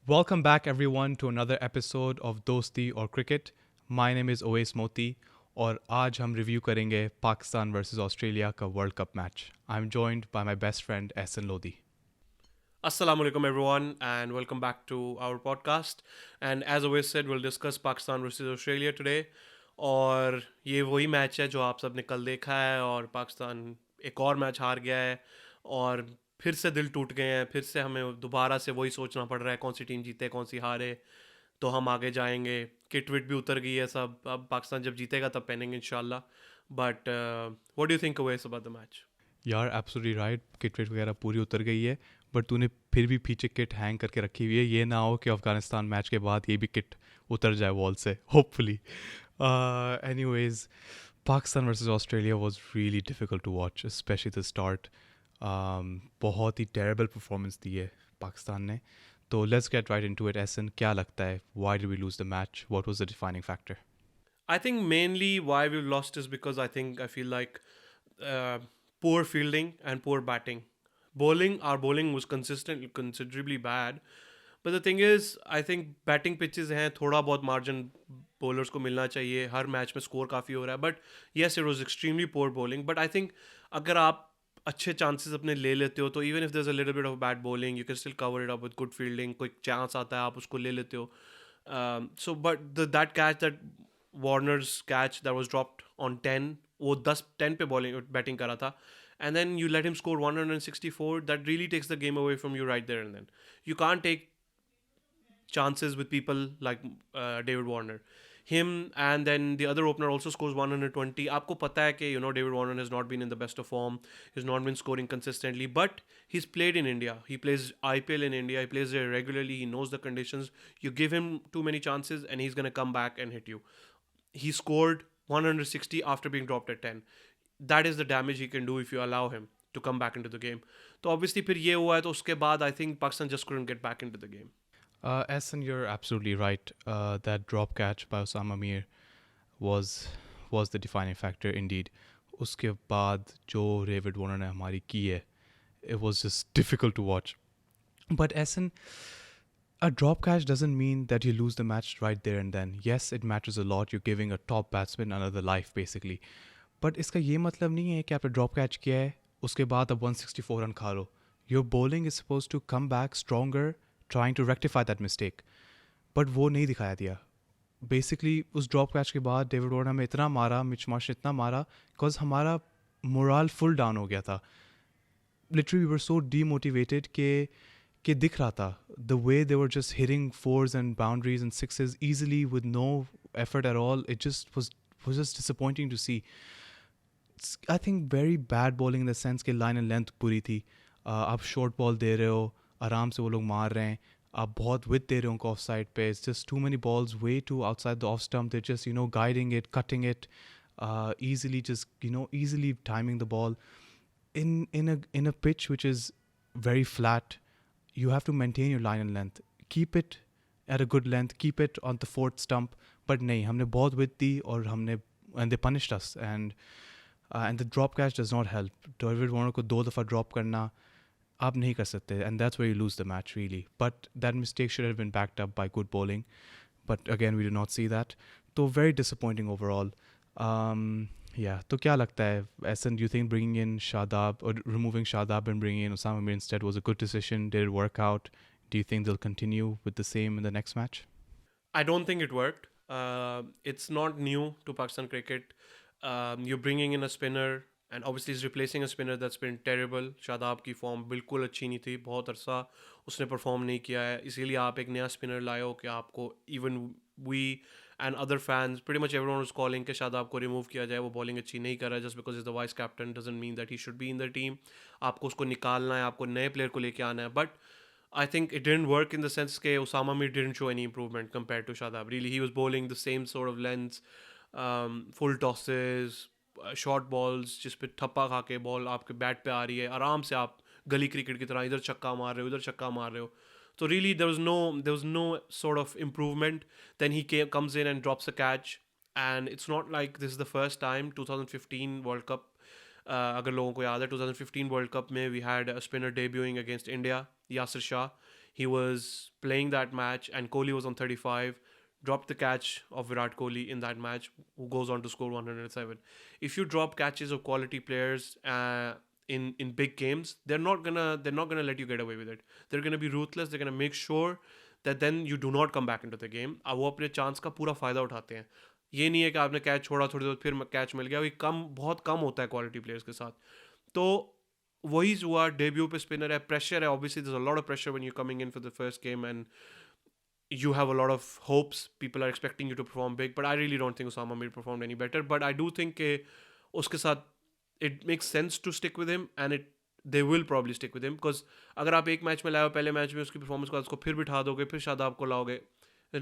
Welcome back, everyone, to another episode of Dosti or Cricket. My name is Oais Moti, और आज हम review करेंगे Pakistan versus Australia का world cup match. I'm joined by my best friend Ehsan Lodi. Assalamu alaikum everyone and welcome back to our podcast. And as always said, we'll discuss Pakistan versus Australia today. और ये वही match है जो आप सब ने कल देखा है और पाकिस्तान एक और मैच हार गया है और फिर से दिल टूट गए हैं. फिर से हमें दोबारा से वही सोचना पड़ रहा है कौन सी टीम जीते कौन सी हारे. तो हम आगे जाएंगे. किट विट भी उतर गई है सब. अब पाकिस्तान जब जीतेगा तब पहनेंगे इंशाल्लाह. But what do you think अवेस about the match? यार एब्सोल्युटली राइट, किट विट वगैरह पूरी उतर गई है, बट तूने फिर भी पीछे किट हैंग करके रखी हुई है. ये ना हो कि अफगानिस्तान मैच के बाद ये भी किट उतर जाए वॉल से, hopefully. Anyways, Pakistan versus Australia was really difficult to watch, especially the start. बहुत ही टेरेबल परफॉर्मेंस दी है पाकिस्तान ने. तो let's get right into it. Ahsan, क्या लगता है, why did we lose the match? What was the defining factor? I think mainly why we've lost is because I feel like uh, poor fielding and poor batting. Our bowling was considerably bad. But the thing is, I think batting pitches हैं थोड़ा बहुत margin bowlers को मिलना चाहिए. हर match में score काफ़ी हो रहा है. But yes, it was extremely poor bowling. But I think अगर आप अच्छे chances अपने ले लेते हो तो even if there's a little bit of bad bowling, you can still cover it up with good fielding. कोई chance आता है आप उसको ले लेते हो. That catch, that Warner's catch that was dropped on 10, वो 10 पे bowling batting करा था, and then you let him score 164. That really takes the game away from you right there and then. You can't take chances with people like David Warner. Him and then the other opener also scores 120. आपको पता है कि David Warner has not been in the best of form. He's not been scoring consistently, but he's played in India. He plays IPL in India. He plays there regularly. He knows the conditions. You give him too many chances, and he's gonna come back and hit you. He scored 160 after being dropped at 10. That is the damage he can do if you allow him to come back into the game. तो obviously फिर ये हुआ है तो उसके बाद I think Pakistan just couldn't get back into the game. Essen, you're absolutely right. That drop catch by Osama Mir was the defining factor indeed. उसके बाद जो डेविड वार्नर ने हमारी की है, it was just difficult to watch. But Essen, a drop catch doesn't mean that you lose the match right there and then. Yes, it matters a lot. You're giving a top batsman another life basically. But इसका ये मतलब नहीं है कि आपने drop catch किया है उसके बाद अब 164 रन खा लो. Your bowling is supposed to come back stronger, trying to rectify that mistake. But वो नहीं दिखाया दिया. Basically उस ड्रॉप कैच के बाद डेविड वार्नर में इतना मारा, मिच मार्श ने इतना मारा, बिकॉज हमारा मोरल फुल डाउन हो गया था. Literally we were so demotivated कि दिख रहा था. The way they were just hitting fours and boundaries and sixes easily with no effort at all, it just was just disappointing to see. I think very bad bowling in the sense कि line and length पूरी थी. आप short ball दे रहे हो, आराम से वो लोग मार रहे हैं, आप बहुत width दे रहे हो उनको off side पे. It's just too many balls way too outside the off stump. They're just guiding it, cutting it, easily just easily timing the ball. In a pitch which is very flat, you have to maintain your line and length. Keep it at a good length. Keep it on the fourth stump. But नहीं, हमने बहुत width दी और and they punished us. And the drop catch does not help. David Warner को 2 दफ़ा drop करना आप नहीं कर सकते, and that's where you lose the match really. But that mistake should have been backed up by good bowling. But again, we did not see that. So very disappointing overall. Yeah. तो क्या लगता है, Ehsan, do you think bringing in Shadab or removing Shadab and bringing in Osama Mir instead was a good decision? Did it work out? Do you think they'll continue with the same in the next match? I don't think it worked. It's not new to Pakistan cricket. You're bringing in a spinner and obviously he's replacing a spinner that's been terrible. Shadab की form बिल्कुल अच्छी नहीं थी. बहुत अरसा उसने perform नहीं किया है. इसीलिए आप एक नया स्पिनर लाए हो कि आपको even we and other fans pretty much everyone was calling कि शादाब को रिमूव किया जाए. वो बॉलिंग अच्छी नहीं कर रहा है. Just because is the vice captain doesn't mean that he should be in the team. आपको उसको निकालना है. आपको नए प्लेयर को लेके आना है. But I think it didn't work in the sense that Osama Mir didn't show any improvement compared to Shadab. Really, he was bowling the same sort of lengths, full tosses, short balls, जिस पे ठप्पा खा के ball आपके bat पे आ रही है. आराम से आप गली क्रिकेट की तरह इधर छक्का मार रहे हो, उधर छक्का मार रहे हो. So really, there was no sort of improvement. Then comes in and drops a catch, and it's not like this is the first time. 2015 World Cup, अगर लोगों को याद है 2015 वर्ल्ड कप में we had a spinner debuting against India, Yasir Shah. He was playing that match, and Kohli was on 35, dropped the catch of Virat Kohli in that match, who goes on to score 107. If you drop catches of quality players in big games, they're not gonna let you get away with it. They're gonna be ruthless. They're gonna make sure that then you do not come back into the game. अब वो अपने chance का पूरा फ़ायदा उठाते हैं. ये नहीं है कि आपने कैच छोड़ा थोड़ी देर फिर कैच मिल गया. ये कम बहुत कम होता है क्वालिटी प्लेयर्स के साथ. तो वही हुआ. डेब्यू पे स्पिनर है, प्रेशर है. Obviously there is a lot of pressure when you coming in for the first game and you have a lot of hopes. People are expecting you to perform big, but I really don't think Osama Mir performed any better. But I do think कि उसके साथ it makes sense to stick with him, and they will probably stick with him because अगर आप एक match में लाए हो, पहले मैच में उसकी परफॉर्मेंस को उसको फिर बिठा दोगे, फिर शादाब को लाओगे,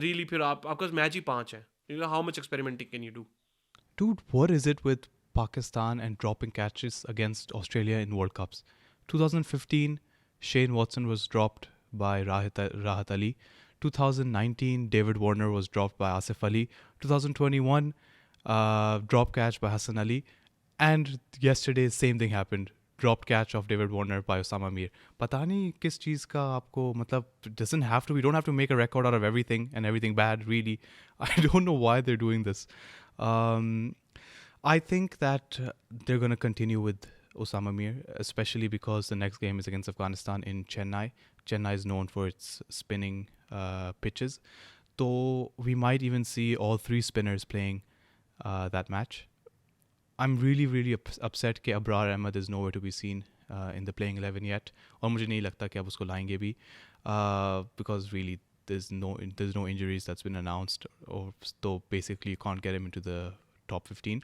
really फिर आपका मैच ही 5 है. You know how much experimenting can you do? Dude, what is it with Pakistan and dropping catches against Australia in World Cups? 2015, Shane Watson was dropped by Rahat Ali. 2019, David Warner was dropped by Asif Ali. 2021, drop catch by Hassan Ali. And yesterday, same thing happened. Dropped catch of David Warner by Osama Mir. पता नहीं किस चीज़ का आपको मतलब doesn't have to. We don't have to make a record out of everything and everything bad. Really, I don't know why they're doing this. I think that they're going to continue with Osama Mir, especially because the next game is against Afghanistan in Chennai. Chennai is known for its spinning pitches. So we might even see all three spinners playing that match. I'm really, really upset that Abrar Ahmed is nowhere to be seen in the playing 11 yet. और मुझे नहीं लगता कि अब उसको लाएंगे भी because really there's no injuries that's been announced, or so basically you can't get him into the top 15.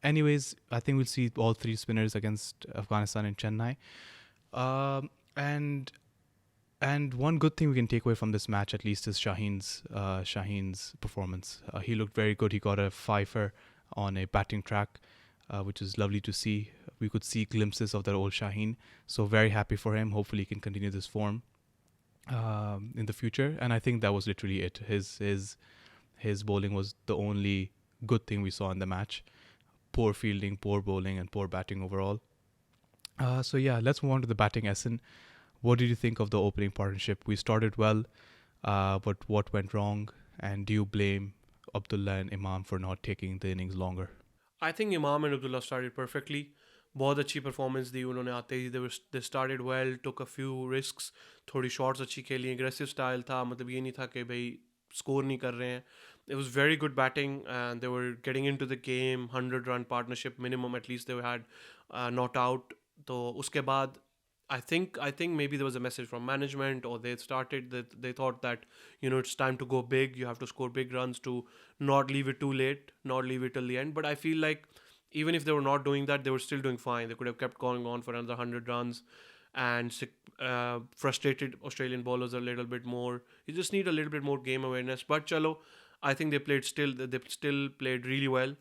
Anyways, I think we'll see all three spinners against Afghanistan in Chennai. And one good thing we can take away from this match at least is Shaheen's performance. He looked very good. He got a fifer on a batting track, which is lovely to see. We could see glimpses of that old Shaheen. So very happy for him. Hopefully he can continue this form in the future. And I think that was literally it. His bowling was the only good thing we saw in the match. Poor fielding, poor bowling, and poor batting overall. So yeah, let's move on to the batting. Essen, what did you think of the opening partnership? We started well, but what went wrong? And do you blame Abdullah and Imam for not taking the innings longer? I think Imam and Abdullah started perfectly. बहुत अच्छी performance दी उन्होंने आते ही. They started well, took a few risks, थोड़ी shots अच्छी खेली, aggressive style था. मतलब ये नहीं था कि भाई स्कोर नहीं कर रहे हैं. It was very good batting, and they were getting into the game. 100-run partnership minimum at least they had not out. तो उसके बाद I think maybe there was a message from management, or they started that they thought that it's time to go big. You have to score big runs to not leave it too late, not leave it till the end. But I feel like even if they were not doing that, they were still doing fine. They could have kept going on for another 100 runs and frustrated Australian bowlers a little bit more. You just need a little bit more game awareness. But chalo, I think they still played really well.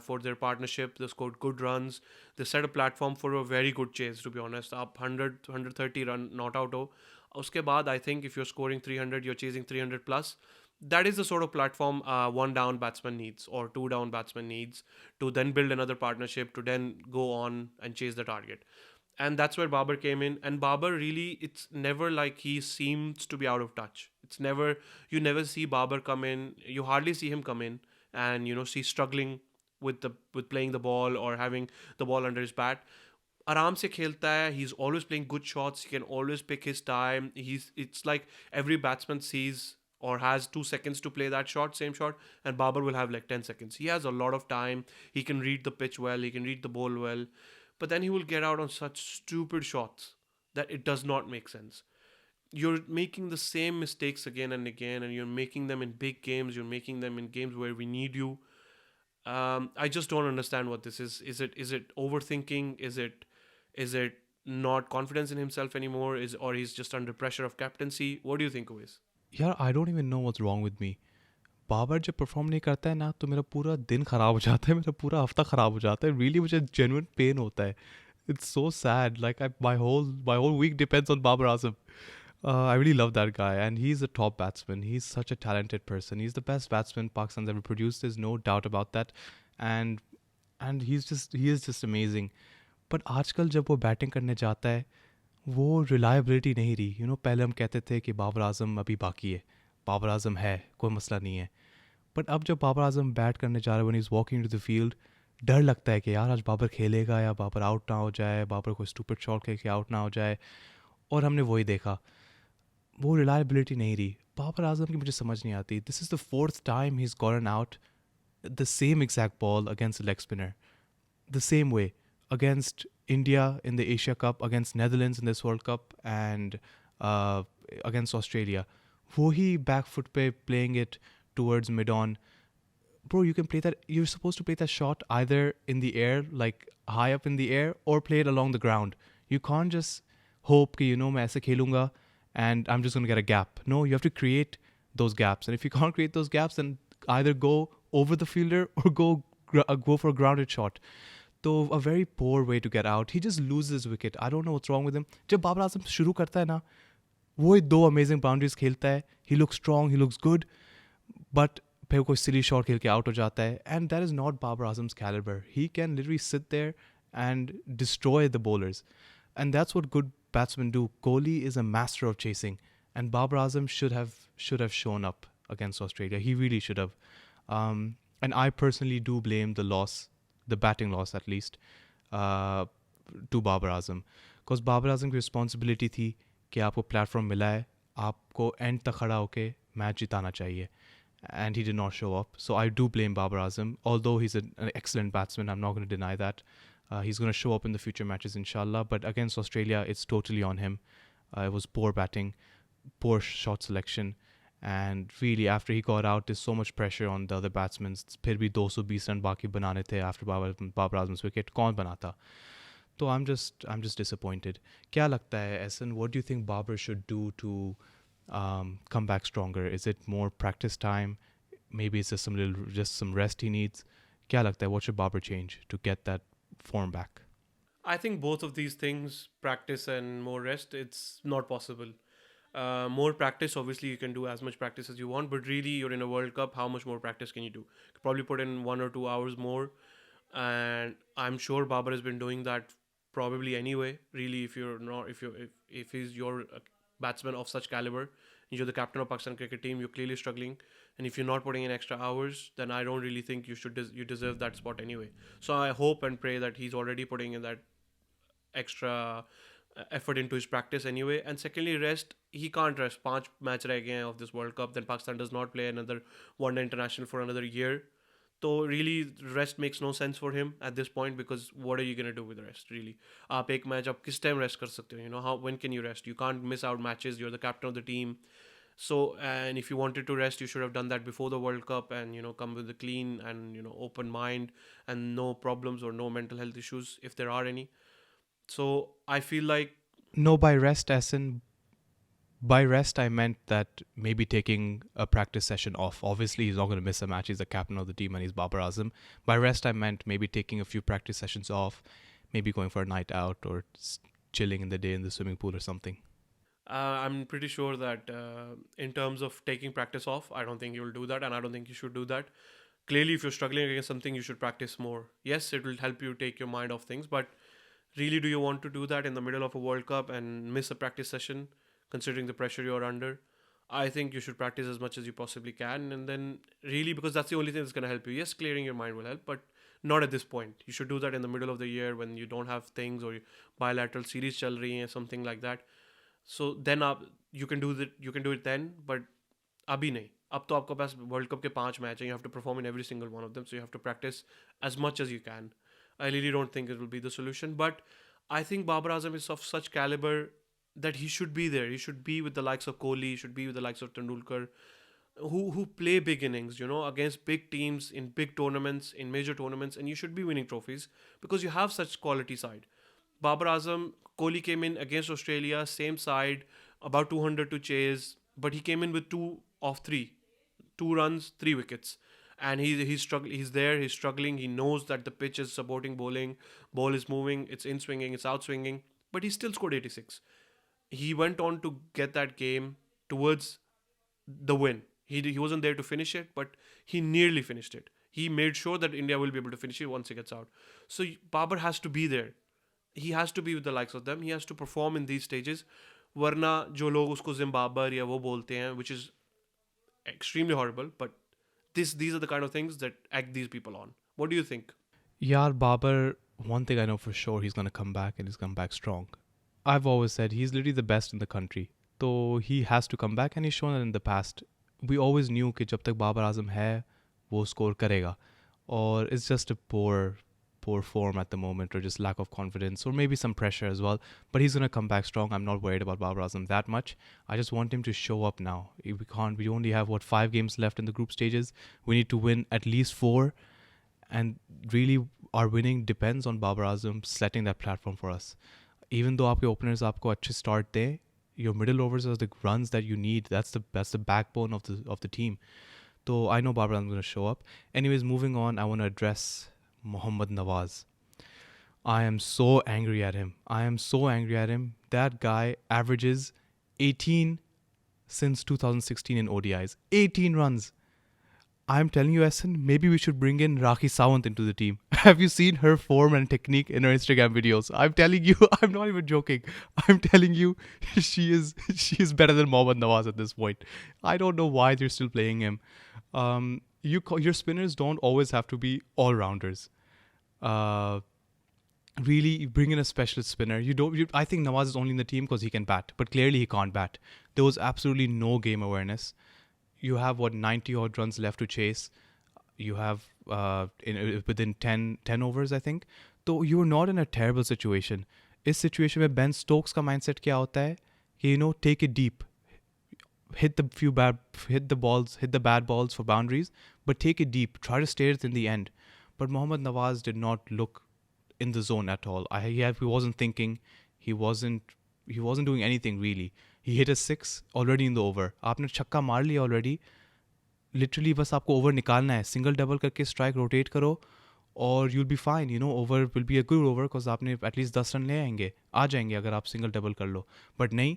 For their partnership, they scored good runs. They set a platform for a very good chase, to be honest. Up 130 run not out ho. Uske baad, I think if you're scoring 300, you're chasing 300 plus. That is the sort of platform one down batsman needs, or two down batsman needs, to then build another partnership, to then go on and chase the target. And that's where Babar came in. And Babar really, it's never like he seems to be out of touch. You never see Babar come in. You hardly see him come in and see struggling with playing the ball or having the ball under his bat. आराम से खेलता है. He's always playing good shots. He can always pick his time. It's like every batsman sees or has 2 seconds to play that shot, same shot, and Babar will have like 10 seconds. He has a lot of time. He can read the pitch well. He can read the ball well. But then he will get out on such stupid shots that it does not make sense. You're making the same mistakes again and again, and you're making them in big games. You're making them in games where we need you. I just don't understand what this is. Is it overthinking? Is it not confidence in himself anymore? Or he's just under pressure of captaincy? What do you think, Uwais? Yeah, I don't even know what's wrong with me. Babar जब perform नहीं करता है ना, तो मेरा पूरा दिन ख़राब हो जाता है, मेरा पूरा हफ्ता ख़राब हो जाता है. रियली मुझे जेन्युइन पेन होता है. It's so sad. Like my whole week depends on Babar Azam. I really love that guy, and he's a top batsman. He's such a talented person. He's the best batsman Pakistan's ever produced. There's no doubt about that. And he is just amazing. But आजकल जब वो batting करने जाता है, वो reliability नहीं रही। पहले हम कहते थे कि बाबर आजम अभी बाकी है, बाबर आजम है, कोई मसला नहीं है। बट अब जब बाबर आजम बैट करने जा रहे हैं, one is walking to the field, डर लगता है कि यार आज बाबर खेलेगा या बाबर आउट ना हो जाए, बाबर कोई स्टूपिड शॉट खेल के आउट ना हो जाए। और हमने वही देखा, वो रिलायबिलिटी नहीं रही बाबर आजम की। मुझे समझ नहीं आती, this is the fourth time he is gone out the same exact ball against a leg spinner, the same way against India in the Asia Cup, against Netherlands in this World Cup, and uh, against Australia. Wohi back foot pe playing it towards mid on. Bro, you can play that. You're supposed to play that shot either in the air, like high up in the air, or play it along the ground. You can't just hope कि मैं ऐसे खेलूंगा and I'm just going to get a gap. No, you have to create those gaps. And if you can't create those gaps, then either go over the fielder or go for a grounded shot. So a very poor way to get out. He just loses wicket. I don't know what's wrong with him. जब बाबर आजम शुरू करता है ना, वो ही दो amazing boundaries खेलता है. He looks strong, he looks good, but फिर कोई सिली शॉट खेल के आउट हो जाता है. And that is not Babar Azam's calibre. He can literally sit there and destroy the bowlers. And that's what good batsmen do. Kohli is a master of chasing, and Babar Azam should have shown up against Australia. He really should have. And I personally do blame the loss, the batting loss at least, uh, to Babar Azam, because Babar Azam की responsibility थी कि आपको platform मिला है, आपको and तक खड़ा होके मैच जिताना चाहिए. And he did not show up. So I do blame Babar Azam. Although he's an excellent batsman, I'm not going to deny that. He's going to show up in the future matches, inshallah. But against Australia, it's totally on him. It was poor batting, poor shot selection. And really, after he got out, there's so much pressure on the other batsmen. फिर भी 220 run बाकी बनाने थे after Babar Azam's wicket. कौन बनाता? So I'm just disappointed. क्या लगता है, Essen? What do you think Babar should do to come back stronger? Is it more practice time? Maybe it's just some rest he needs. क्या लगता है, what should Babar change to get that form back? I think both of these things, practice and more rest, it's not possible. More practice, obviously, you can do as much practice as you want, but really, you're in a World Cup. How much more practice can you do? You could probably put in 1 or 2 hours more, and I'm sure Babar has been doing that probably anyway. Really, if you're not, if he's your batsman of such caliber, you're the captain of Pakistan cricket team, you're clearly struggling, and if you're not putting in extra hours, then I don't really think you deserve that spot anyway. So I hope and pray that he's already putting in that extra effort into his practice anyway. And secondly, rest. He can't rest. 5 match reh gaye of this World Cup. Then Pakistan does not play another one day international for another year. So really, rest makes no sense for him at this point, because what are you gonna do with rest? Really, आप एक match आप किस time rest कर सकते हो? How, when can you rest? You can't miss out matches. You're the captain of the team. So, and if you wanted to rest, you should have done that before the World Cup, and come with a clean and open mind and no problems or no mental health issues if there are any. So I feel like No, by rest, Essen, by rest, I meant that maybe taking a practice session off. Obviously, he's not going to miss a match. He's the captain of the team and he's Babar Azam. By rest, I meant maybe taking a few practice sessions off, maybe going for a night out or chilling in the day in the swimming pool or something. I'm pretty sure that in terms of taking practice off, I don't think you'll do that, and I don't think you should do that. Clearly, if you're struggling against something, you should practice more. Yes, it will help you take your mind off things, but really, do you want to do that in the middle of a World Cup and miss a practice session, considering the pressure you're under? I think you should practice as much as you possibly can, and then really, because that's the only thing that's going to help you. Yes, clearing your mind will help, but not at this point. You should do that in the middle of the year when you don't have things, or bilateral series chal rahi hai, something like that. So then you can do that. You can do it then, but अभी नहीं. अब तो आपके पास world cup के 5 match हैं. You have to perform in every single one of them. So you have to practice as much as you can. I really don't think it will be the solution. But I think Babar Azam is of such caliber that he should be there. He should be with the likes of Kohli. He should be with the likes of Tendulkar, who play big innings, against big teams in big tournaments, in major tournaments, and you should be winning trophies because you have such quality side. Babar Azam, Kohli came in against Australia, same side, about 200 to chase, but he came in with 2 of 3, 2 runs, 3 wickets, and he's struggling. He's there. He's struggling. He knows that the pitch is supporting bowling. Ball is moving. It's in swinging. It's out swinging. But he still scored 86. He went on to get that game towards the win. He wasn't there to finish it, but he nearly finished it. He made sure that India will be able to finish it once he gets out. So Babar has to be there. he has to be with the likes of them. He has to perform in these stages. वरना जो लोग उसको जिम्बाबर या वो बोलते हैं, which is extremely horrible, but these are the kind of things that act these people on. What do you think? Yar Babar, one thing I know for sure, he's going to come back and he's come back strong. I've always said he's literally the best in the country. So he has to come back and he's shown it in the past. We always knew कि जब तक बाबर आजम है वो score करेगा. Or it's just a poor form at the moment, or just lack of confidence, or maybe some pressure as well. But he's going to come back strong. I'm not worried about Babar Azam that much. I just want him to show up now. We only have, 5 games left in the group stages. We need to win at least 4. And really, our winning depends on Babar Azam setting that platform for us. Even though आपके openers आपको अच्छे start दें, your middle overs are the runs that you need. That's the backbone of the team. So I know Babar Azam is going to show up. Anyways, moving on, I want to address Mohammad Nawaz. I am so angry at him. That guy averages 18 since 2016 in ODIs. 18 runs. I'm telling you, Essen, maybe we should bring in Rakhi Sawant into the team. Have you seen her form and technique in her Instagram videos? I'm telling you, I'm not even joking. I'm telling you, she is better than Mohammad Nawaz at this point. I don't know why they're still playing him. Your spinners don't always have to be all rounders. Really bring in a specialist spinner. I think Nawaz is only in the team because he can bat, but clearly he can't bat. There was absolutely no game awareness. You have 90 odd runs left to chase. You have within 10 overs, I think. So you're not in a terrible situation. इस situation में Ben Stokes का mindset क्या होता है कि take it deep, hit the bad balls for boundaries, but take it deep, try to stay it in the end. But Mohammad Nawaz did not look in the zone at all. He wasn't thinking, he wasn't doing anything really. He hit a 6 already in the over. आपने छक्का मार लिया already. Literally बस आपको over निकालना है. Single double करके strike rotate करो और you'll be fine. Over will be a good over because आपने at least 10 रन ले आएंगे. आ जाएंगे अगर आप single double कर लो. But नहीं,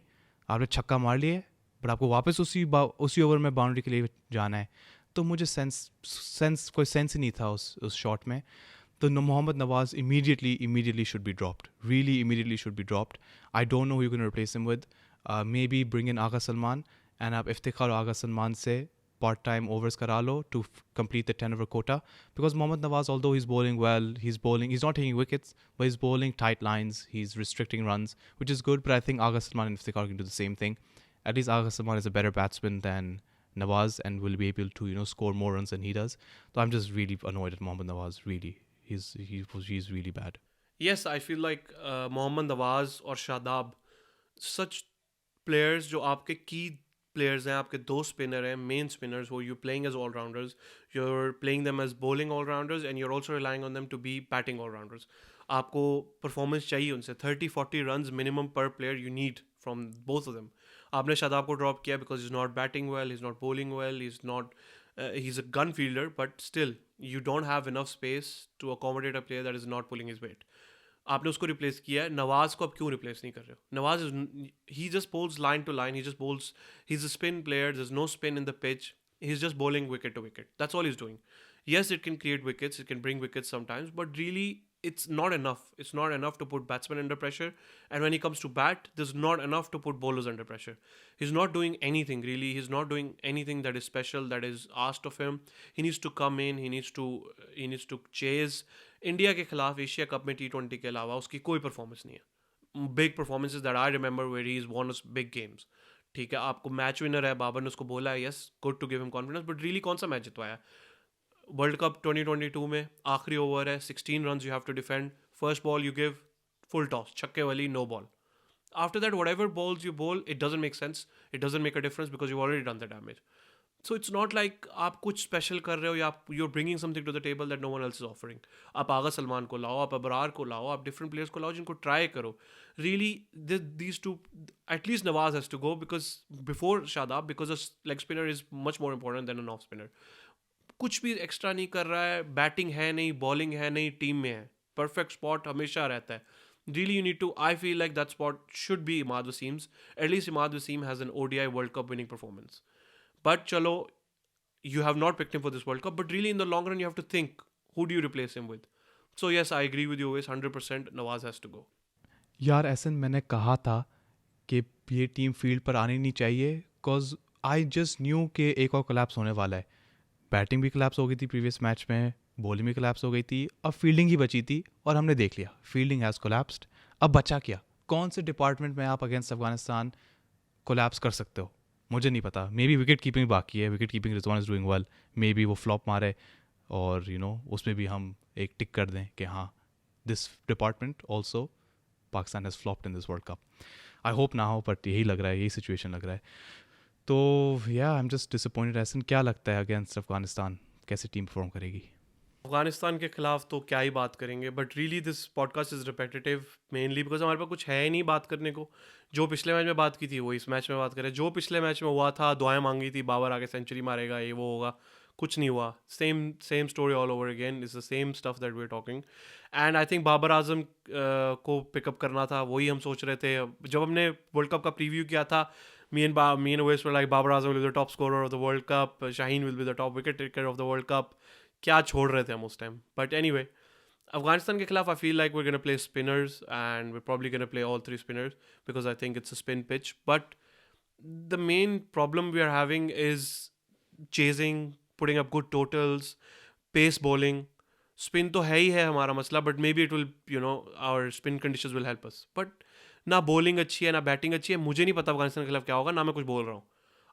आपने छक्का मार लिया है, but आपको वापस उसी ओवर में बाउंड्री के लिए जाना है. तो मुझे कोई सेंस ही नहीं था उस शॉट में. So Mohammad Nawaz immediately should be dropped. Really immediately should be dropped. I don't know who you're going to replace him with. Maybe bring in Agha Salman and आप इफ्तिखार Agha Salman से part-time overs करा लो to complete the 10 over quota. Because Mohammad Nawaz, although he's bowling well, he's not taking wickets, but he's bowling tight lines, he's restricting runs, which is good. But I think Agha Salman and Iftikhar can do the same thing. At least Agha Salman is a better batsman than Nawaz and will be able to score more runs than he does. So I'm just really annoyed at Mohammad Nawaz. Really, he's really bad. Yes, I feel like Mohammad Nawaz or Shadab, such players जो आपके key players हैं, आपके दो spinner हैं, main spinners who you're playing as all-rounders, you're playing them as bowling all-rounders and you're also relying on them to be batting all-rounders. आपको performance चाहिए उनसे 30-40 runs minimum per player you need from both of them. आपने शादाब को drop किया because he's not batting well, he's not bowling well, he's a gun fielder, but still you don't have enough space to accommodate a player that is not pulling his weight. आपने उसको replace किया है. नवाज को अब क्यों replace नहीं कर रहे हो? Nawaz he just bowls line to line, he's a spin player, there's no spin in the pitch, he's just bowling wicket to wicket. That's all he's doing. Yes, it can create wickets, it can bring wickets sometimes, but really it's not enough. It's not enough to put batsmen under pressure. And when he comes to bat, there's not enough to put bowlers under pressure. He's not doing anything really. He's not doing anything that is special, that is asked of him. He needs to come in. He needs to chase. India के खिलाफ Asia cup में T20 के अलावा उसकी कोई performance नहीं है. Big performances that I remember where he is one of big games. ठीक है, आपको मैच विनर है, बाबर ने उसको बोला है, yes good to give him confidence, but really कौन सा मैच जितवाया? वर्ल्ड कप 2022 में आखिरी ओवर है, 16 run you have to defend, first ball you give full toss, छक्के वाली, no ball. After that, whatever balls you bowl, it doesn't make sense. It doesn't make a difference because you've already done the damage. So it's not like आप कुछ special कर रहे हो या you're bringing something to the table that no one else is offering. आप आगा सलमान को लाओ, आप अबरार को लाओ, आप different players को लाओ जिनको ट्राई करो. Really, these two, at least Nawaz has to go because before Shadab, because a leg spinner is much more important than an off spinner. कुछ भी एक्स्ट्रा नहीं कर रहा है, बैटिंग है नहीं, बॉलिंग है नहीं, टीम में है, परफेक्ट स्पॉट हमेशा रहता है. Really, you need to. I feel like that spot should be Imad Wasim's. At least Imad Wasim has an ODI World Cup winning performance. But chalo, you have not picked him for this World Cup. But really, in the long run, you have to think, who do you replace him with? So yes, I agree with you always. 100% Nawaz has to go. यार ऐसे मैंने कहा था कि ये team field पर आनी नहीं चाहिए, बिकॉज आई जस्ट न्यू कि एक और कोलैप्स होने वाला है। बैटिंग भी कोलैप्स हो गई थी प्रीवियस मैच में, बॉलिंग भी कोलैप्स हो गई थी, अब फील्डिंग ही बची थी और हमने देख लिया फील्डिंग हैज़ कोलैप्स्ड। अब बचा क्या? कौन से डिपार्टमेंट में आप अगेंस्ट अफगानिस्तान कोलैप्स कर सकते हो? मुझे नहीं पता। मे बी विकेट कीपिंग बाकी है, wicket keeping Rizwan is doing well, may be वो फ्लॉप मारे और उसमें भी हम एक टिक कर दें कि हाँ, this department also Pakistan has flopped in this world cup. I hope ना हो, बट यही लग रहा है, यही सिचुएशन लग रहा है। तो या आई एम जस्ट डिसअपॉइंटेड। ऐसा क्या लगता है अगेंस्ट अफगानिस्तान कैसे टीम परफॉर्म करेगी? अफगानिस्तान के खिलाफ तो क्या ही बात करेंगे, but really this podcast is repetitive mainly because हमारे पास कुछ है ही नहीं बात करने को। जो पिछले मैच में बात की थी वो इस मैच में बात करें, जो पिछले मैच में हुआ था दुआएं मांगी थी बाबर आके सेंचुरी मारेगा ये वो होगा, कुछ नहीं हुआ। Same same story all over again, is the same stuff that we are talking. And I think Babar Azam को पिकअप करना था, वही हम सोच रहे थे जब हमने वर्ल्ड कप का प्रीव्यू किया था। Me and Wes were like Babar Azam will be the top scorer of the World Cup, Shaheen will be the top wicket taker of the World Cup। क्या छोड़ रहे थे हम उस time. But any way, Afghanistan के खिलाफ I feel like we're going to play spinners and we're probably going to play all three spinners because I think it's a spin pitch। But the main problem we are having is chasing, putting up good totals, pace bowling। Spin तो है ही है हमारा मसला, but maybe it will our spin conditions will help us. But ना bowling अच्छी है ना बैटिंग अच्छी है। मुझे नहीं पता अफगानिस्तान के खिलाफ क्या होगा, ना मैं कुछ बोल रहा हूँ।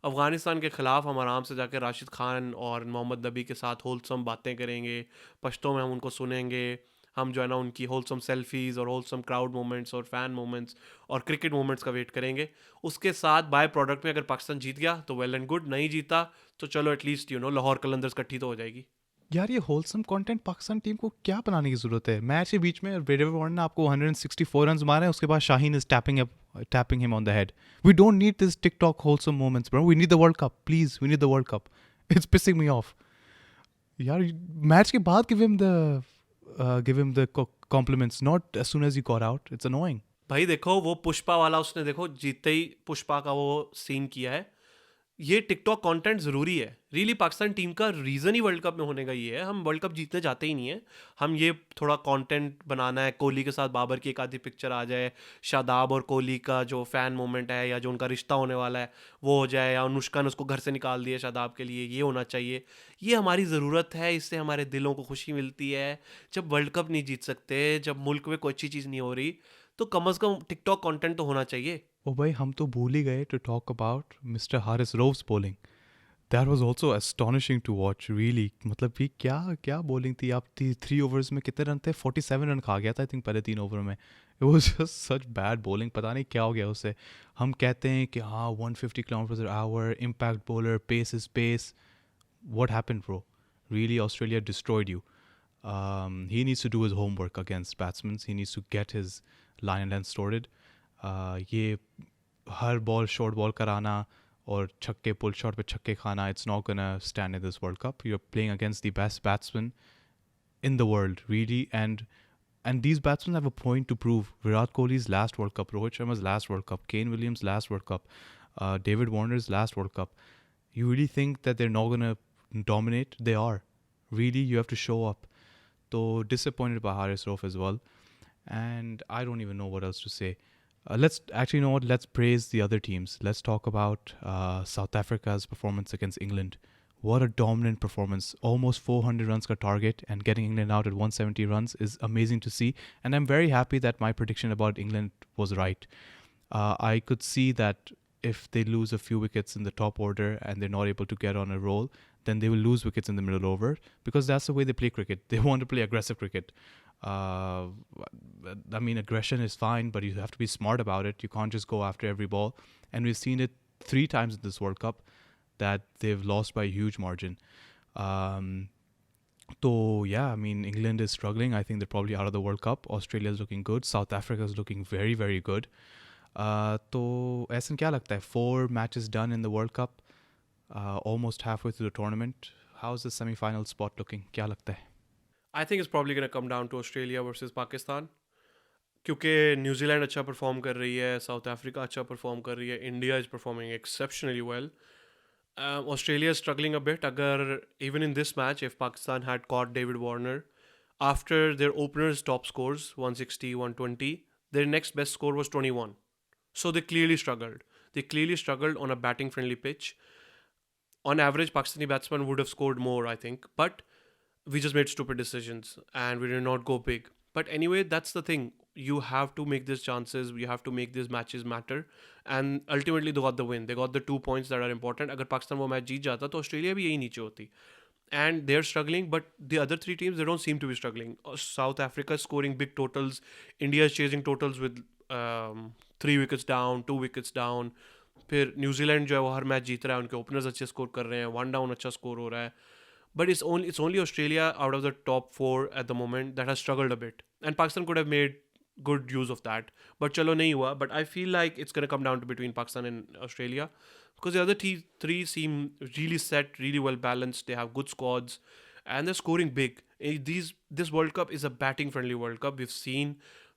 अफगानिस्तान के खिलाफ हम आराम से जाकर राशिद खान और मोहम्मद नबी के साथ होलसम बातें करेंगे, पश्तों में हम उनको सुनेंगे। हम जो है ना उनकी होलसम सेल्फीज़ और होलसम क्राउड मोमेंट्स और फैन मोमेंट्स और क्रिकेट मोमेंट्स का वेट करेंगे। उसके साथ बाय प्रोडक्ट में अगर पाकिस्तान जीत गया तो वेल एंड गुड, नहीं जीता तो चलो एटलीस्ट लाहौर कलंदर्स इकट्ठी तो हो जाएगी। यार ये होलसम कंटेंट पाकिस्तान टीम को क्या बनाने की जरूरत है? मैच के बीच में डेविड वार्नर ने आपको 164 रन मारे हैं, उसके बाद Shaheen is tapping him on the head. We don't need this TikTok wholesome moments bro, we need the world cup, please we need the world cup. It's pissing me off. यार match के बाद give him the compliments, not as soon as he got out. It's annoying. भाई देखो वो पुष्पा वाला उसने देखो जीतते ही पुष्पा का वो सीन किया है। ये टिकटॉक कंटेंट ज़रूरी है। रियली पाकिस्तान टीम का रीज़न ही वर्ल्ड कप में होने का ये है, हम वर्ल्ड कप जीतने जाते ही नहीं है। हम ये थोड़ा कंटेंट बनाना है, कोहली के साथ बाबर की एक आधी पिक्चर आ जाए, शादाब और कोहली का जो फ़ैन मोमेंट है या जो उनका रिश्ता होने वाला है वो हो जाए, या अनुष्का ने उसको घर से निकाल दिया शादाब के लिए, ये होना चाहिए। ये हमारी ज़रूरत है, इससे हमारे दिलों को खुशी मिलती है। जब वर्ल्ड कप नहीं जीत सकते, जब मुल्क में कोई अच्छी चीज़ नहीं हो रही, तो कम अज़ कम टिकटॉक कंटेंट तो होना चाहिए। ओ भाई, हम तो भूल ही गए to talk about mister Haris Rauf's bowling. That was also astonishing to watch really. मतलब ये क्या क्या बॉलिंग थी आप? 3 ओवर्स में कितने रन थे? 47 रन खा गया था आई थिंक पहले 3 ओवर में। It was just such bad bowling, पता नहीं क्या हो गया उसे। हम कहते हैं कि हाँ 150 kilometre hour, impact bowler, pace is pace. What happened bro? Really Australia destroyed you. He needs to do his homework against batsmen. He needs to get his line and length sorted. ये हर ball short ball कराना और छक्के pull shot पे छक्के खाना, it's not gonna stand in this world cup. You are playing against the best batsman in the world, really, and these batsmen have a point to prove. Virat Kohli's last World Cup, Rohit Sharma's last World Cup, Kane Williams' last World Cup, David Warner's last World Cup. You really think that they're not gonna dominate? They are. Really, you have to show up. So disappointed by Haris Rauf as well, and I don't even know what else to say. Let's actually, you know what? Let's praise the other teams. Let's talk about South Africa's performance against England. What a dominant performance. Almost 400 runs ka target, and getting England out at 170 runs is amazing to see. And I'm very happy that my prediction about England was right. I could see that if they lose a few wickets in the top order and they're not able to get on a roll, then they will lose wickets in the middle over, because that's the way they play cricket. They want to play aggressive cricket. Uh, I mean, aggression is fine, but you have to be smart about it. You can't just go after every ball. And we've seen it 3 times in this World Cup that they've lost by a huge margin. So, yeah, I mean, England is struggling. I think they're probably out of the World Cup. Australia is looking good. South Africa is looking very, very good. तो ऐसा क्या लगता है? 4 matches done in the World Cup, almost halfway through the tournament. How's the semi-final spot looking? क्या लगता है? I think it's probably gonna come down to Australia versus Pakistan, क्योंकि New Zealand अच्छा परफॉर्म कर रही है, साउथ अफ्रीका अच्छा परफॉर्म कर रही है, India is performing exceptionally well, Australia struggling a bit. अगर even in this match if Pakistan had caught David Warner after their openers top scores 160 120, Their next best score was 21. So they clearly struggled. They clearly struggled on a batting friendly pitch. On average, Pakistani batsmen would have scored more, I think, but we just made stupid decisions and we did not go big. But anyway, that's the thing. You have to make these chances. You have to make these matches matter. And ultimately, they got the win. They got the 2 points that are important. अगर पाकिस्तान वो match जीत जाता तो Australia भी यही नीचे होती. And they're struggling, but the other three teams, they don't seem to be struggling. South Africa is scoring big totals. India is chasing totals with 3 wickets down, 2 wickets down. फिर New Zealand जो है वो हर match जीत रहा है, उनके openers अच्छे score कर रहे हैं, 1 डाउन अच्छा स्कोर हो रहा है. But it's only Australia out of the top four at the moment that has struggled a bit, and Pakistan could have made good use of that. But chalo nahi hua. But I feel like it's gonna come down to between Pakistan and Australia, because the other three seem really set, really well balanced. They have good squads, and they're scoring big. This World Cup is a batting friendly World Cup. We've seen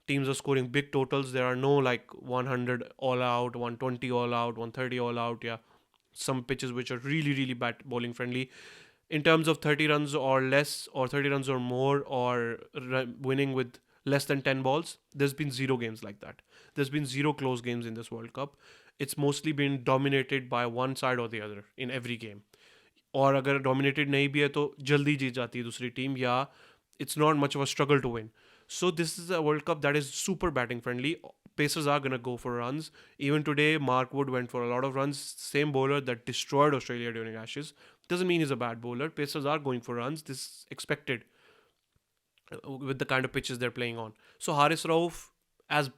teams are scoring big totals. There are no like 100 all out, 120 all out, 130 all out. Yeah, some pitches which are really bowling friendly in terms of 30 runs or less, or 30 runs or more, or winning with less than 10 balls. There's been zero games like that. There's been zero close games in this World Cup. It's mostly been dominated by one side or the other in every game. और अगर dominated नहीं भी है तो जल्दी जीत जाती है दूसरी टीम, या it's not much of a struggle to win. So this is a World Cup that is super batting friendly. Pacers are going to go for runs. Even today, Mark Wood went for a lot of runs. Same bowler that destroyed Australia during Ashes. Doesn't mean he's a bad bowler. Pacers are going for runs. This is expected with the kind of pitches they're playing on. So Haris Rauf, as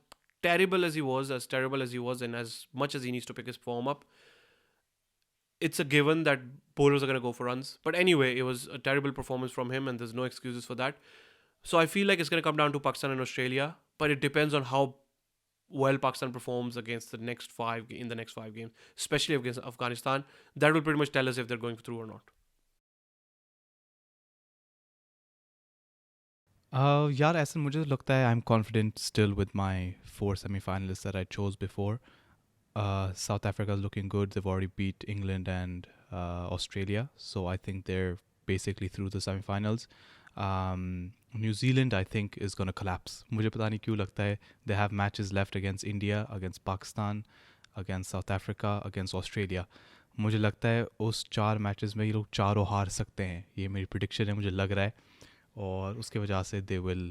terrible as he was, and as much as he needs to pick his form up, it's a given that bowlers are going to go for runs. But anyway, it was a terrible performance from him, and there's no excuses for that. So I feel like it's going to come down to Pakistan and Australia, but it depends on how well Pakistan performs against the next five games, especially against Afghanistan. That will pretty much tell us if they're going through or not. यार ऐसा मुझे तो लगता है I am confident still with my 4 semi-finalists that I chose before. South Africa is looking good. They've already beat England and Australia, so I think they're basically through the semi-finals. New Zealand, I think, is going to collapse. मुझे पता नहीं क्यों लगता है. They have matches left against India, against Pakistan, against South Africa, against Australia. मुझे लगता है उस 4 मैचेस में ये लोग चारों हार सकते हैं. ये मेरी प्रिडिक्शन है, मुझे लग रहा है. और उसके वजह से they will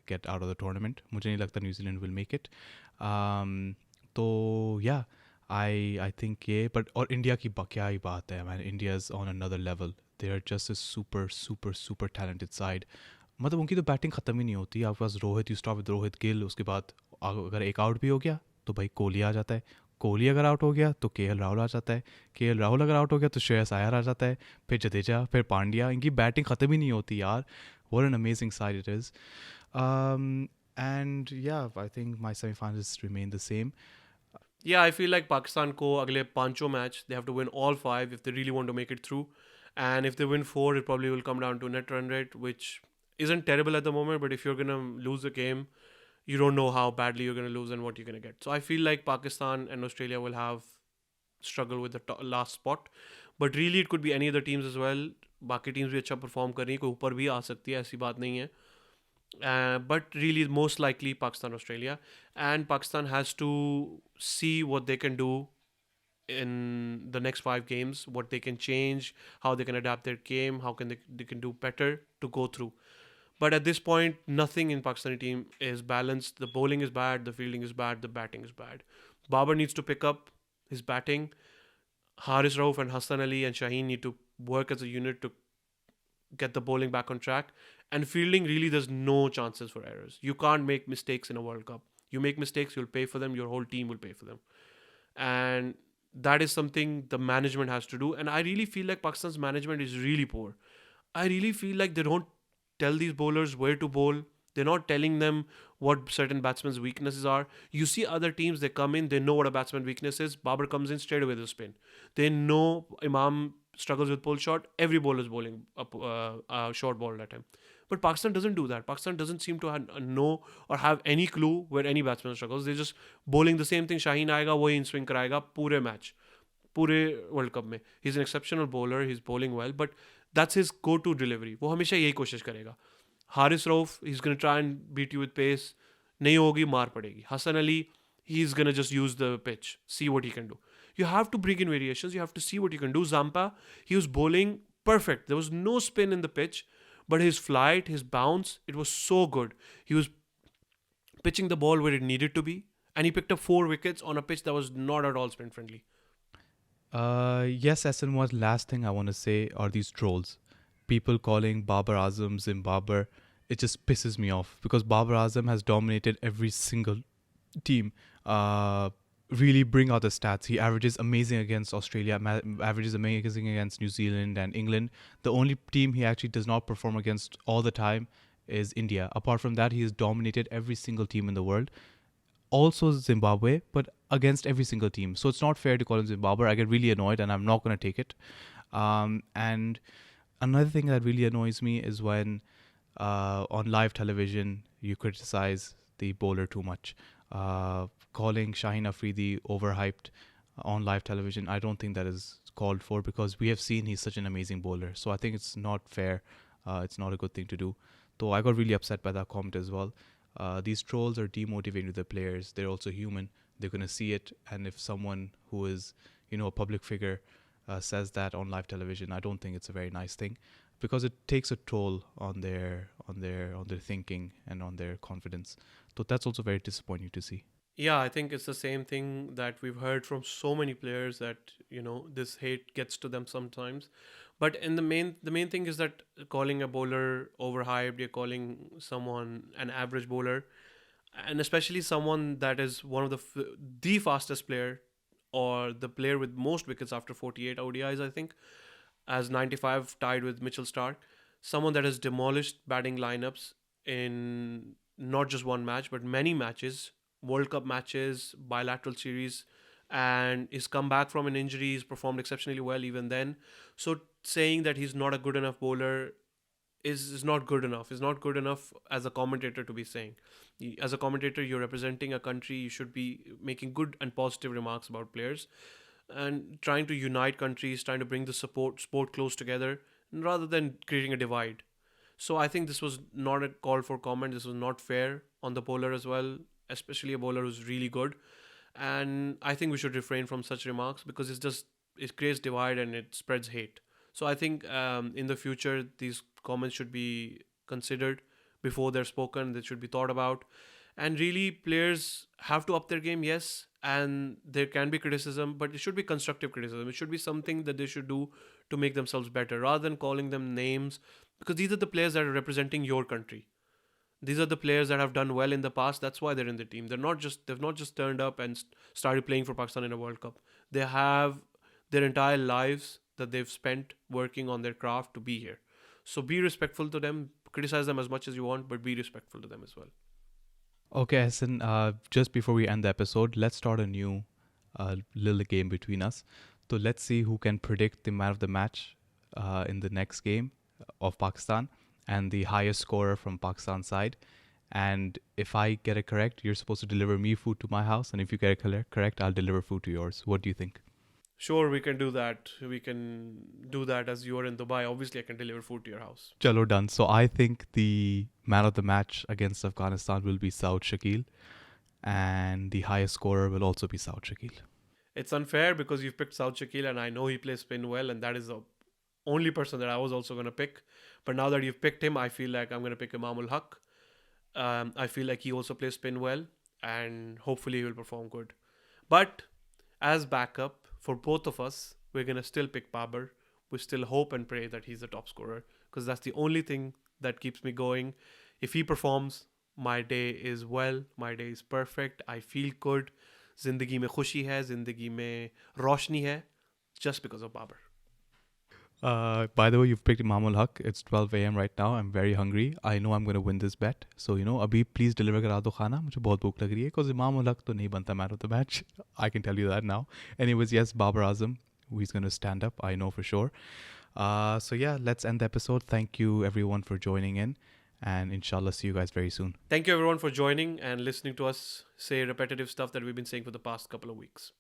get out of the tournament. मुझे नहीं लगता न्यूजीलैंड विल मेक इट. तो या आई थिंक ये बट और इंडिया की क्या ही बात है man. India is on another level. They are just a super super super talented side. मतलब उनकी तो बैटिंग ख़त्म ही नहीं होती. आपके पास Rohit, you stop with Rohit Gill, उसके बाद अगर एक आउट भी हो गया तो भाई कोहली आ जाता है. कोहली अगर आउट हो गया तो केएल राहुल आ जाता है. केएल राहुल अगर आउट हो गया तो श्रेयस अय्यर आ जाता है. फिर जडेजा, फिर पांड्या. इनकी बैटिंग ख़त्म ही नहीं होती यार. What an amazing side it is. And yeah, I think my semi-finals remain the same. Yeah, I feel like Pakistan ko agle pancho match, they have to win all 5 if they really want to make it through. And if they win 4, it probably will come down to net run rate, which isn't terrible at the moment. But if you're going to lose a game, you don't know how badly you're going to lose and what you're going to get. So I feel like Pakistan and Australia will have struggle with the last spot. But really, it could be any other teams as well. बाकी teams भी अच्छा perform कर रही है, कोई ऊपर भी आ सकती है, ऐसी बात नहीं है. But really, most likely Pakistan, Australia. And Pakistan has to see what they can do in the next 5 games, what they can change, how they can adapt their game, how can they can do better to go through. But at this point, nothing in Pakistani team is balanced. The bowling is bad, the fielding is bad, the batting is bad. Babar needs to pick up his batting. Haris Rauf and Hassan Ali and Shaheen need to work as a unit to get the bowling back on track. And fielding, really, there's no chances for errors. You can't make mistakes in a World Cup. You make mistakes, you'll pay for them. Your whole team will pay for them. And that is something the management has to do. And I really feel like Pakistan's management is really poor. I really feel like they don't tell these bowlers where to bowl. They're not telling them what certain batsmen's weaknesses are. You see other teams, they come in, they know what a batsman's weakness is. Babar comes in straight away with a spin. They know Imam struggles with pull shot. Every bowler is bowling a short ball at him. But Pakistan doesn't do that. Pakistan doesn't seem to know or have any clue where any batsman struggles. They're just bowling the same thing. Shaheen आएगा, वही in swing कराएगा पूरे match, पूरे World Cup में. He's an exceptional bowler. He's bowling well, but that's his go-to delivery. वो हमेशा यही कोशिश करेगा. Haris Rauf, he's going to try and beat you with pace. nahi hogi, maar padegi. Hassan Ali, he's gonna just use the pitch, see what he can do. You have to bring in variations. You have to see what you can do. Zampa, he was bowling perfect. There was no spin in the pitch, but his flight, his bounce, it was so good. He was pitching the ball where it needed to be, and he picked up 4 wickets on a pitch that was not at all spin friendly. Yes, SN, one last thing I want to say are these trolls. People calling Babar Azam Zimbabwe, it just pisses me off because Babar Azam has dominated every single team. Really bring out the stats. He averages amazing against Australia, averages amazing against New Zealand and England. The only team he actually does not perform against all the time is India. Apart from that, he has dominated every single team in the world. Also Zimbabwe, but against every single team. So it's not fair to call him Zimbabwe. I get really annoyed and I'm not going to take it. And another thing that really annoys me is when on live television you criticize the bowler too much. Calling Shaheen Afridi overhyped on live television, I don't think that is called for because we have seen he's such an amazing bowler. So I think it's not fair. It's not a good thing to do. Though I got really upset by that comment as well. These trolls are demotivating the players. They're also human. They're going to see it. And if someone who is, a public figure says that on live television, I don't think it's a very nice thing because it takes a toll on their thinking and on their confidence. So that's also very disappointing to see. Yeah, I think it's the same thing that we've heard from so many players that this hate gets to them sometimes. But in the main thing is that calling a bowler overhyped, you're calling someone an average bowler, and especially someone that is one of the fastest player or the player with most wickets after 48 ODIs, I think, as 95 tied with Mitchell Stark, someone that has demolished batting lineups in not just one match but many matches, World Cup matches, bilateral series, and he's come back from an injury. He's performed exceptionally well even then. So saying that he's not a good enough bowler is not good enough. Is not good enough as a commentator to be saying. As a commentator, you're representing a country. You should be making good and positive remarks about players and trying to unite countries, trying to bring the sport close together rather than creating a divide. So I think this was not a call for comment. This was not fair on the bowler as well, especially a bowler who's really good. And I think we should refrain from such remarks because it creates divide and it spreads hate. So I think in the future these comments should be considered before they're spoken. They should be thought about, and really players have to up their game, yes, and there can be criticism, but it should be constructive criticism. It should be something that they should do to make themselves better rather than calling them names, because these are the players that are representing your country. These are the players that have done well in the past. That's why they're in the team. They've not just turned up and started playing for Pakistan in a World Cup. They have their entire lives that they've spent working on their craft to be here. So be respectful to them. Criticize them as much as you want, but be respectful to them as well. Okay, Hassan, just before we end the episode, let's start a new little game between us. So let's see who can predict the man of the match in the next game of Pakistan and the highest scorer from Pakistan side. And if I get it correct, you're supposed to deliver me food to my house. And if you get it correct, I'll deliver food to yours. What do you think? Sure, we can do that. We can do that as you are in Dubai. Obviously, I can deliver food to your house. Chalo, done. So I think the man of the match against Afghanistan will be Saud Shakil. And the highest scorer will also be Saud Shakil. It's unfair because you've picked South Shakil and I know he plays spin well, and that is the only person that I was also going to pick. But now that you've picked him, I feel like I'm going to pick Imamul Haq. I feel like he also plays spin well, and hopefully he will perform good. But as backup for both of us, we're going to still pick Babar. We still hope and pray that he's the top scorer because that's the only thing that keeps me going. If he performs, my day is well, my day is perfect. I feel good. जिंदगी में खुशी है, जिंदगी में रोशनी है, just because of Babar. By the way, you've picked Imamul Haq. It's 12 a.m. right now. I'm very hungry. I know I'm going to win this bet. So, abhi please deliver kara do khana. मुझे बहुत भूख लग रही है because Imamul Haq तो नहीं बनता man of the match. I can tell you that now. Anyways, yes, Babar Azam, he's going to stand up. I know for sure. So yeah, let's end the episode. Thank you everyone for joining in. And inshallah, see you guys very soon. Thank you everyone for joining and listening to us say repetitive stuff that we've been saying for the past couple of weeks.